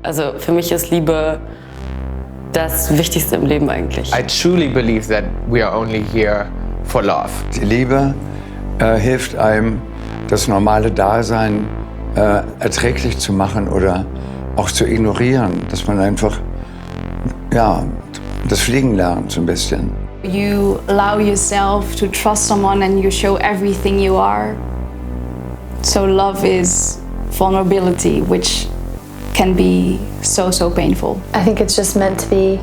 Also für mich ist Liebe das Wichtigste im Leben eigentlich. I truly believe that we are only here for love. Die Liebe hilft einem, das normale Dasein erträglich zu machen oder auch zu ignorieren, dass man einfach, ja, das Fliegen lernt so ein bisschen. You allow yourself to trust someone and you show everything you are. So love is vulnerability, which can be so painful. I think it's just meant to be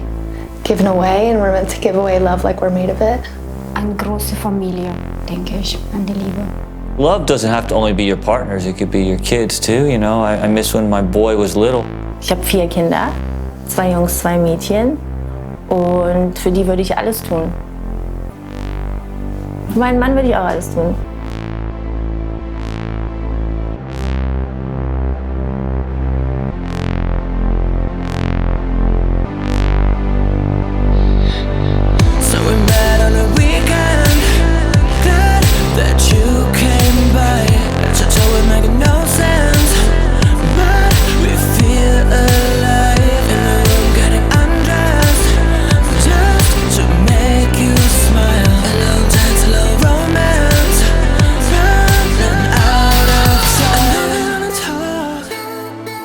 given away and we're meant to give away love like we're made of it. Eine große Familie, denke ich, an die Liebe. Love doesn't have to only be your partners, it could be your kids too, you know. I miss when my boy was little. Ich habe 4 Kinder, 2 Jungs, 2 Mädchen und für die würde ich alles tun. Für meinen Mann würde ich auch alles tun.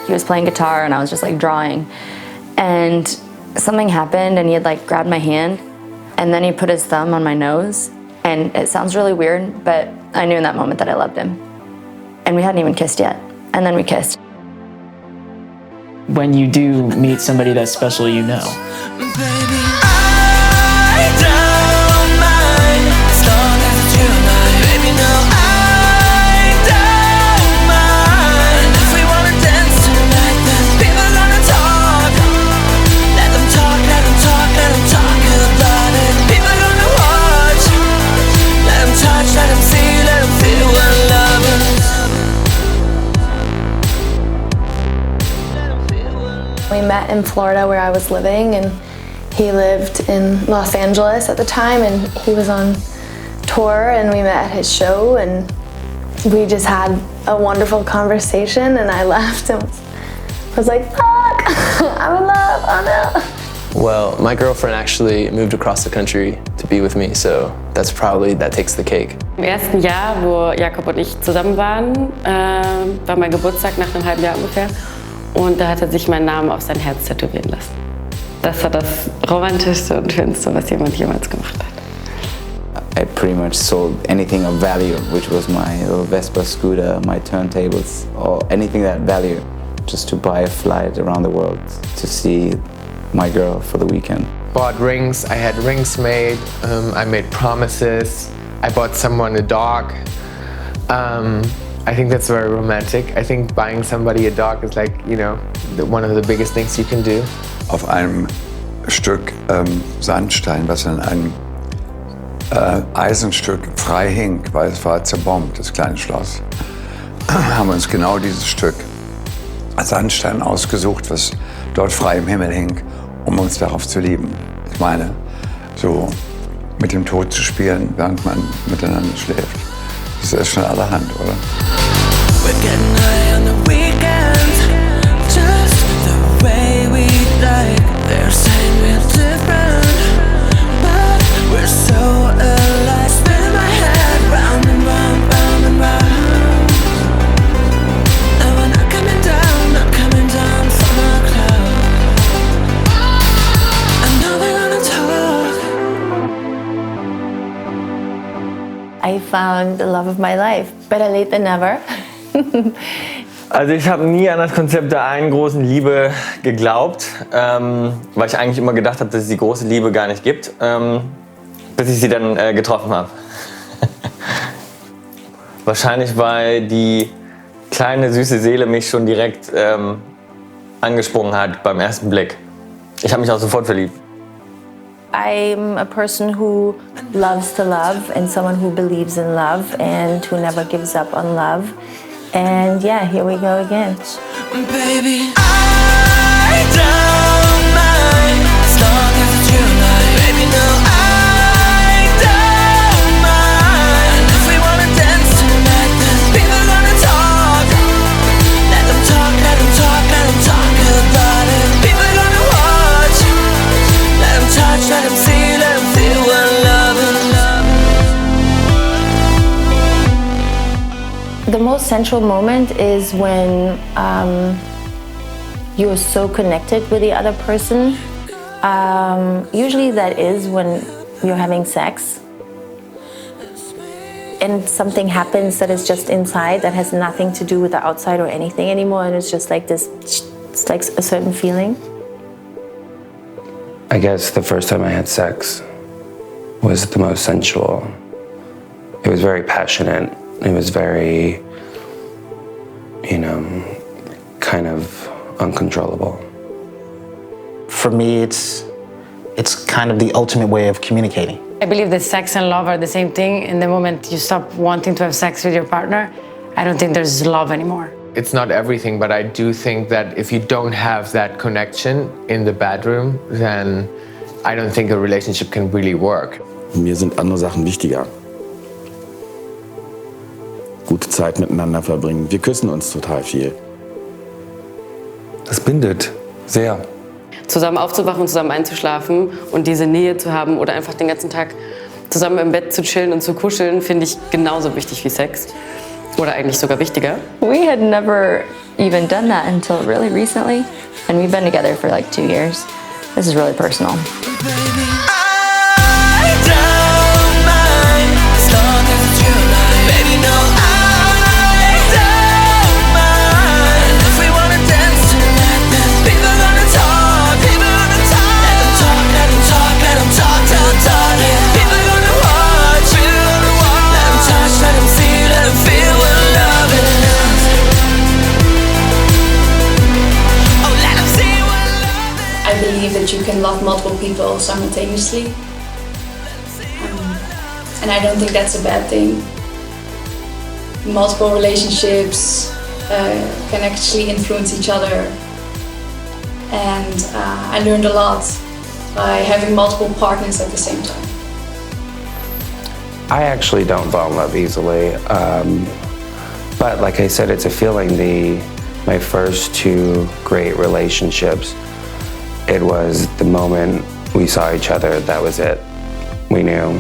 He was playing guitar and I was just like drawing, and something happened and he had like grabbed my hand and then he put his thumb on my nose, and it sounds really weird, but I knew in that moment that I loved him. And we hadn't even kissed yet, and then we kissed. When you do meet somebody that's special, you know. We met in Florida where I was living, and he lived in Los Angeles at the time, and he was on tour, and we met at his show, and we just had a wonderful conversation, and I left and was like, fuck, I'm in love, oh no. Well, my girlfriend actually moved across the country to be with me, so that takes the cake. Im ersten Jahr, wo Jakob und ich zusammen waren, war mein Geburtstag nach einem halben Jahr ungefähr. Und da hat er sich meinen Namen auf sein Herz tätowieren lassen. Das war das romantischste und schönste, was jemand jemals gemacht hat. I pretty much sold anything of value, which was my little Vespa scooter, my turntables, or anything that value, just to buy a flight around the world to see my girl for the weekend. Bought rings, I had rings made, I made promises, I bought someone a dog. I think that's very romantic. I think buying somebody a dog is like, you know, one of the biggest things you can do. Auf einem Stück Sandstein, was an einem Eisenstück frei hing, weil es war zerbombt, das kleine Schloss, haben wir uns genau dieses Stück Sandstein ausgesucht, was dort frei im Himmel hing, um uns darauf zu lieben. Ich meine, so mit dem Tod zu spielen, während man miteinander schläft. Das ist schon allerhand, oder? We're getting high on the weekends, just the way we like. They're saying we're different, but we're so alike. Spin my head round and round, round and round. And we're not coming down from our cloud. I know they're gonna talk. I found the love of my life. Better late than never. Also ich habe nie an das Konzept der einen großen Liebe geglaubt, weil ich eigentlich immer gedacht habe, dass es die große Liebe gar nicht gibt, bis ich sie dann getroffen habe. Wahrscheinlich, weil die kleine süße Seele mich schon direkt angesprungen hat beim ersten Blick. Ich habe mich auch sofort verliebt. I'm a person who loves to love and someone who believes in love and who never gives up on love. And yeah, here we go again. Baby, I don't mind as long as it's you and I. Baby, no, I don't mind. And if we wanna dance tonight, then people gonna talk. Let them talk, let them talk, let them talk about most central moment is when you are so connected with the other person. Usually that is when you're having sex and something happens that is just inside, that has nothing to do with the outside or anything anymore, and it's just like this, it's like a certain feeling. I guess the first time I had sex was the most sensual. It was very passionate. It was very, you know, kind of uncontrollable. For me, it's kind of the ultimate way of communicating. I believe that sex and love are the same thing. In the moment you stop wanting to have sex with your partner, I don't think there's love anymore. It's not everything, but I do think that if you don't have that connection in the bedroom, then I don't think a relationship can really work. Mir sind andere Sachen wichtiger. Gute Zeit miteinander verbringen. Wir küssen uns total viel. Das bindet sehr. Zusammen aufzuwachen, zusammen einzuschlafen und diese Nähe zu haben oder einfach den ganzen Tag zusammen im Bett zu chillen und zu kuscheln, finde ich genauso wichtig wie Sex. Oder eigentlich sogar wichtiger. We had never even done that until really recently, and we've been together for like 2 years. This is really personal. I believe that you can love multiple people simultaneously. And I don't think that's a bad thing. Multiple relationships can actually influence each other. And I learned a lot by having multiple partners at the same time. I actually don't fall in love easily. But like I said, it's a feeling. My first 2 great relationships, it was the moment we saw each other, that was it. We knew,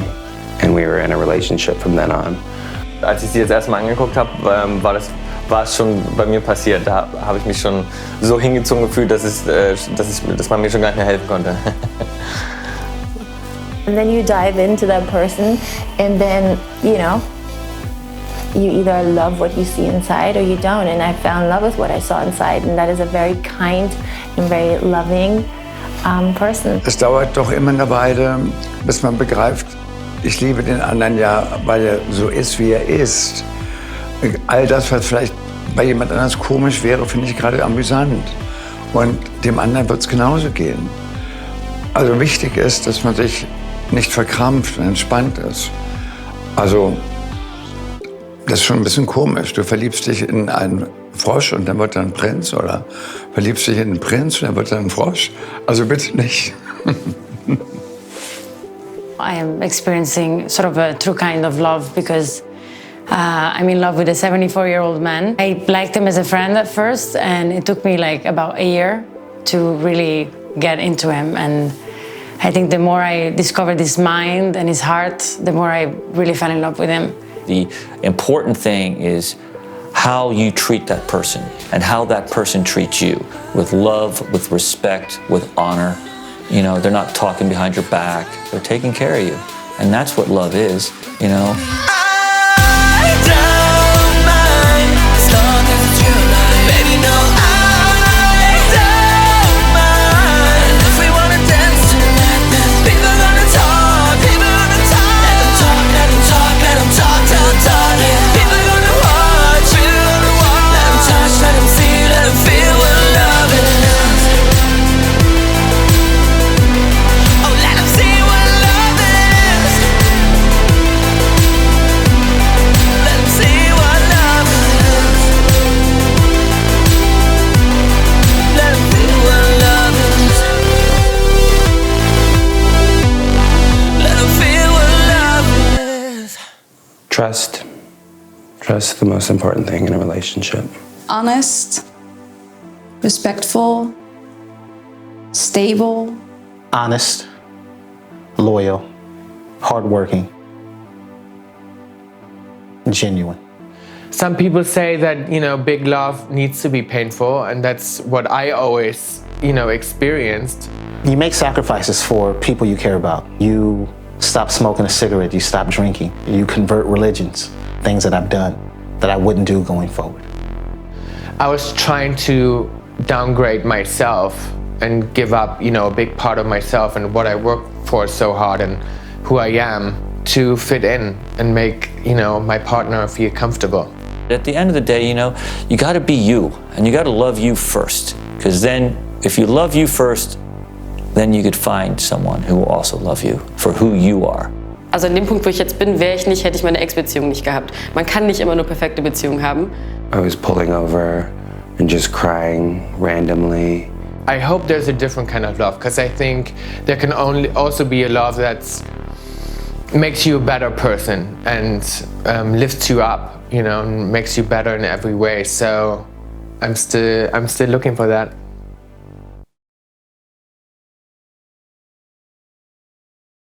and we were in a relationship from then on. Als ich sie jetzt erstmal angeguckt habe, war es schon bei mir passiert. Da habe ich mich schon so hingezogen gefühlt, dass man mir schon gar nicht mehr helfen konnte. And then you dive into that person, and then, you know, you either love what you see inside or you don't. And I fell in love with what I saw inside, and that is a very kind and very loving person. Es dauert doch immer eine Weile, bis man begreift, ich liebe den anderen ja, weil er so ist, wie er ist. All das, was vielleicht bei jemand anders komisch wäre, finde ich gerade amüsant. Und dem anderen wird es genauso gehen. Also wichtig ist, dass man sich nicht verkrampft und entspannt ist. Also, das ist schon ein bisschen komisch. Du verliebst dich in einen Frosch und dann wird er ein Prinz, oder verliebst dich in einen Prinz und dann wird er ein Frosch. Also bitte nicht. I am experiencing sort of a true kind of love because I'm in love with a 74-year-old man. I liked him as a friend at first, and it took me like about a year to really get into him. And I think the more I discovered his mind and his heart, the more I really fell in love with him. The important thing is how you treat that person and how that person treats you, with love, with respect, with honor. You know, they're not talking behind your back, they're taking care of you. And that's what love is, you know. Trust. Trust is the most important thing in a relationship. Honest, respectful, stable. Honest, loyal, hardworking, genuine. Es Some people say that, you know, big love needs to be painful, and that's what I always, you know, experienced. You make sacrifices for people you care about. You stop smoking a cigarette, you stop drinking, you convert religions, things that I've done that I wouldn't do going forward. I was trying to downgrade myself and give up, you know, a big part of myself and what I worked for so hard and who I am to fit in and make, you know, my partner feel comfortable. At the end of the day, you know, you got to be you, and you got to love you first. Because then, if you love you first, then you could find someone who will also love you for who you are. Also an dem Punkt, wo ich jetzt bin, wäre ich nicht, hätte ich meine Ex-Beziehung nicht gehabt. Man kann nicht immer nur perfekte Beziehungen haben. I was pulling over and just crying randomly. I hope there's a different kind of love, because I think there can also be a love that makes you a better person and lifts you up, you know, and makes you better in every way. So I'm still looking for that.